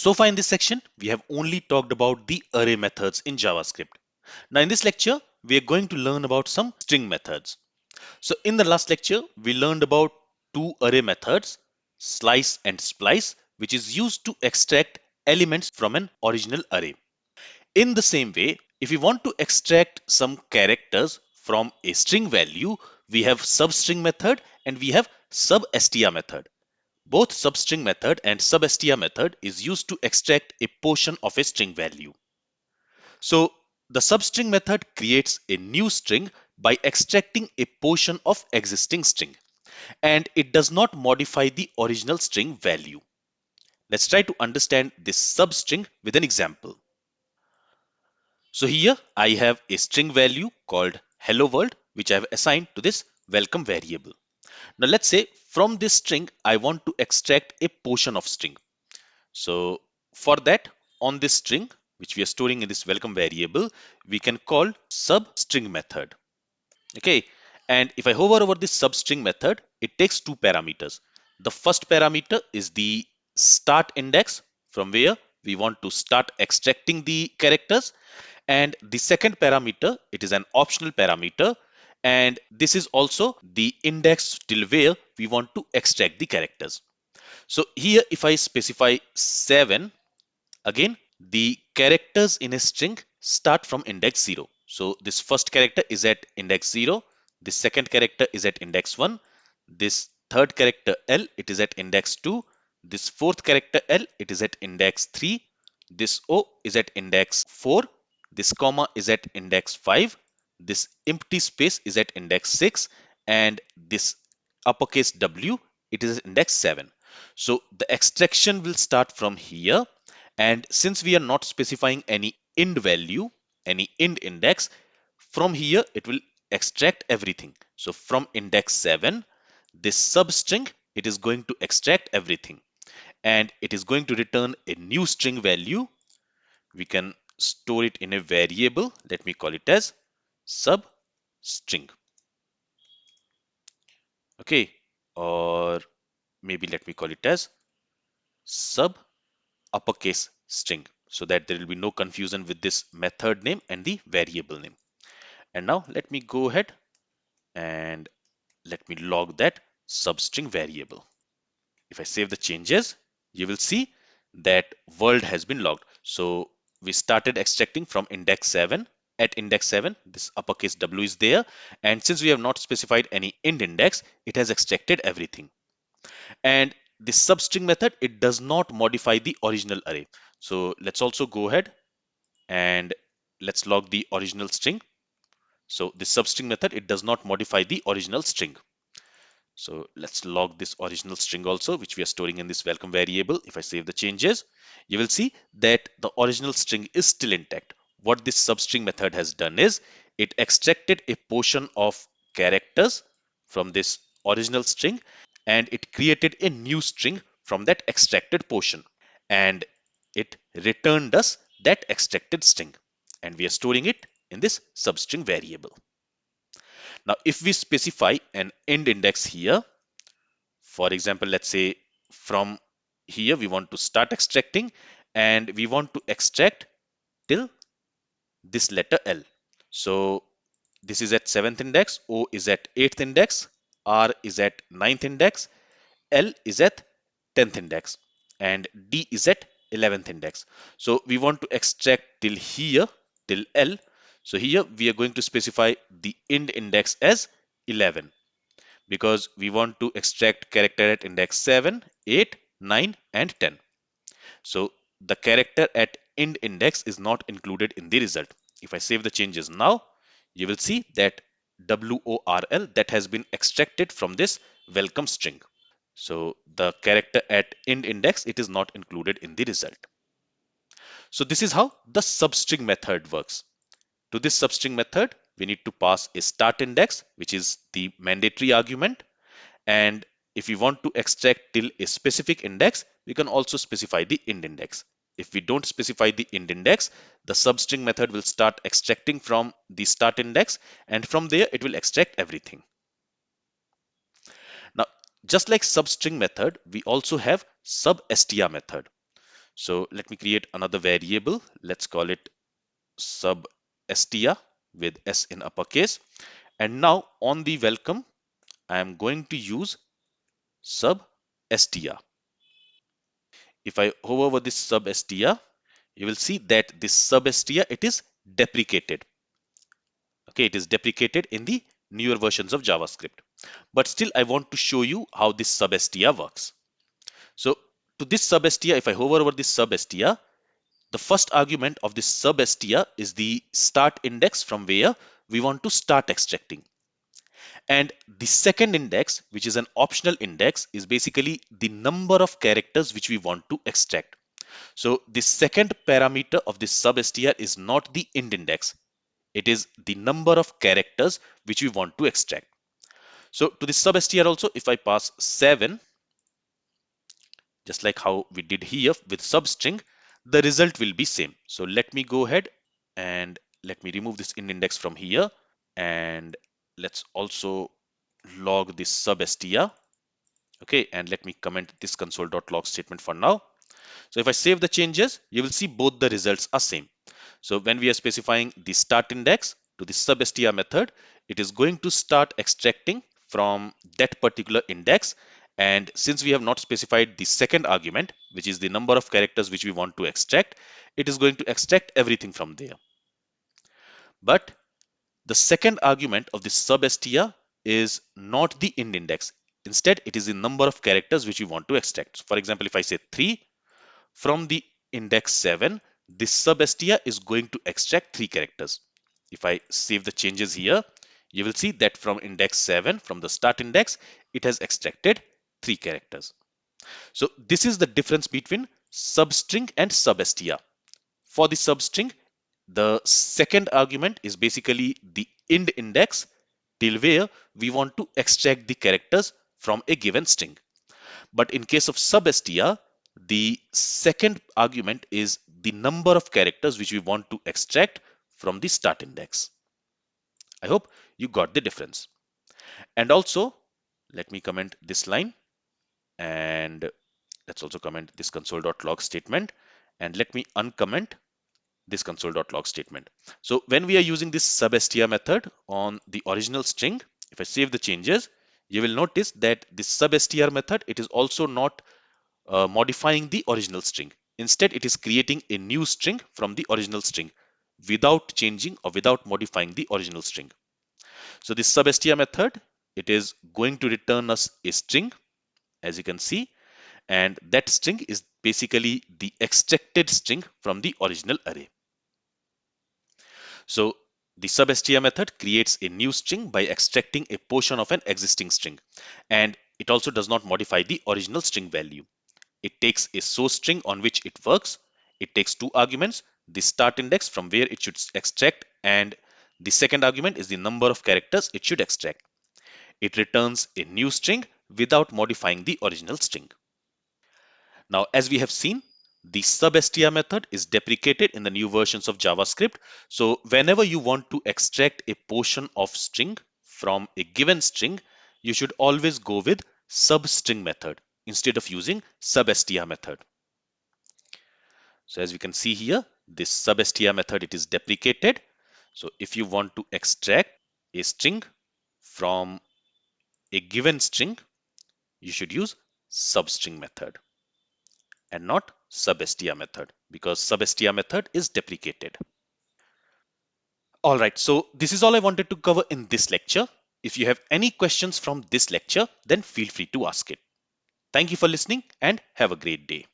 So far in this section, we have only talked about the array methods in JavaScript. Now in this lecture, we are going to learn about some string methods. So in the last lecture, we learned about two array methods, slice and splice, which is used to extract elements from an original array. In the same way, if we want to extract some characters from a string value, we have substring method and we have substr method. Both substring method and substr method is used to extract a portion of a string value. So the substring method creates a new string by extracting a portion of existing string, and it does not modify the original string value. Let's try to understand this substring with an example. So here I have a string value called hello world, which I have assigned to this welcome variable. Now let's say from this string I want to extract a portion of string. So for that, on this string which we are storing in this welcome variable, we can call substring method. Okay, and if I hover over this substring method, it takes two parameters. The first parameter is the start index, from where we want to start extracting the characters, and the second parameter, it is an optional parameter, and this is also the index till where we want to extract the characters. So here if I specify 7, again, the characters in a string start from index 0. So this first character is at index 0, the second character is at index 1, this third character L, it is at index 2, this fourth character L, it is at index 3, this O is at index 4, this comma is at index 5, this empty space is at index 6, and this uppercase W, it is at index 7. So the extraction will start from here, and since we are not specifying any ind value, any ind index, from here it will extract everything. So from index 7, this substring, it is going to extract everything, and it is going to return a new string value. We can store it in a variable. Let me call it as substring. Okay, or maybe let me call it as sub uppercase string, so that there will be no confusion with this method name and the variable name. And now let me go ahead and let me log that substring variable. If I save the changes, you will see that world has been logged. So we started extracting from index 7. At index 7, this uppercase W is there, and since we have not specified any ind index, it has extracted everything. And the substring method, it does not modify the original array. So let's also go ahead and let's log the original string. So the substring method, it does not modify the original string. So let's log this original string also, which we are storing in this welcome variable. If I save the changes, you will see that the original string is still intact. What this substring method has done is it extracted a portion of characters from this original string, and it created a new string from that extracted portion, and it returned us that extracted string, and we are storing it in this substring variable. Now if we specify an end index here, for example, let's say from here we want to start extracting, and we want to extract till this letter L. So this is at 7th index, O is at 8th index, R is at 9th index, L is at 10th index, and D is at 11th index. So we want to extract till here, till L. So here we are going to specify the end index as 11, because we want to extract character at index 7, 8, 9, and 10. So the character at end index is not included in the result. If I save the changes now, you will see that WORL, that has been extracted from this welcome string. So the character at end index, it is not included in the result. So this is how the substring method works. To this substring method, we need to pass a start index, which is the mandatory argument. And if we want to extract till a specific index, we can also specify the end index. If we don't specify the end index, the substring method will start extracting from the start index, and from there it will extract everything. Now, just like substring method, we also have substr method. So let me create another variable. Let's call it substr with S in uppercase. And now on the welcome, I am going to use substr. If I hover over this substr, you will see that this substr, it is deprecated. Okay, it is deprecated in the newer versions of JavaScript. But still, I want to show you how this substr works. So to this substr, if I hover over this substr, the first argument of this substr is the start index from where we want to start extracting. And the second index, which is an optional index, is basically the number of characters which we want to extract. So the second parameter of this substr is not the int index. It is the number of characters which we want to extract. So to this substr also, if I pass 7, just like how we did here with substring, the result will be same. So let me go ahead and let me remove this int index from here, and let's also log this substr. Okay, and let me comment this console.log statement for now. So if I save the changes, you will see both the results are same. So when we are specifying the start index to the substr method, it is going to start extracting from that particular index. And since we have not specified the second argument, which is the number of characters which we want to extract, it is going to extract everything from there. But the second argument of this substr is not the int index. Instead, it is the number of characters which we want to extract. So for example, if I say 3, from the index 7, this substr is going to extract 3 characters. If I save the changes here, you will see that from index 7, from the start index, it has extracted 3 characters. So this is the difference between substring and substr. For the substring, the second argument is basically the int index till where we want to extract the characters from a given string. But in case of substr, the second argument is the number of characters which we want to extract from the start index. I hope you got the difference. And also, let me comment this line, and let's also comment this console.log statement, and let me uncomment this console.log statement. So when we are using this substr method on the original string, if I save the changes, you will notice that this substr method, it is also not modifying the original string. Instead, it is creating a new string from the original string without changing or without modifying the original string. So this substr method, it is going to return us a string, as you can see, and that string is basically the extracted string from the original array. So the substr method creates a new string by extracting a portion of an existing string, and it also does not modify the original string value. It takes a source string on which it works. It takes 2 arguments, the start index from where it should extract, and the second argument is the number of characters it should extract. It returns a new string without modifying the original string. Now, as we have seen, the substr method is deprecated in the new versions of JavaScript. So whenever you want to extract a portion of string from a given string, you should always go with substring method instead of using substr method. So as we can see here, this substr method, it is deprecated. So if you want to extract a string from a given string, you should use substring method and not substr method, because substr method is deprecated. All right, so this is all I wanted to cover in this lecture. If you have any questions from this lecture, then feel free to ask it. Thank you for listening and have a great day.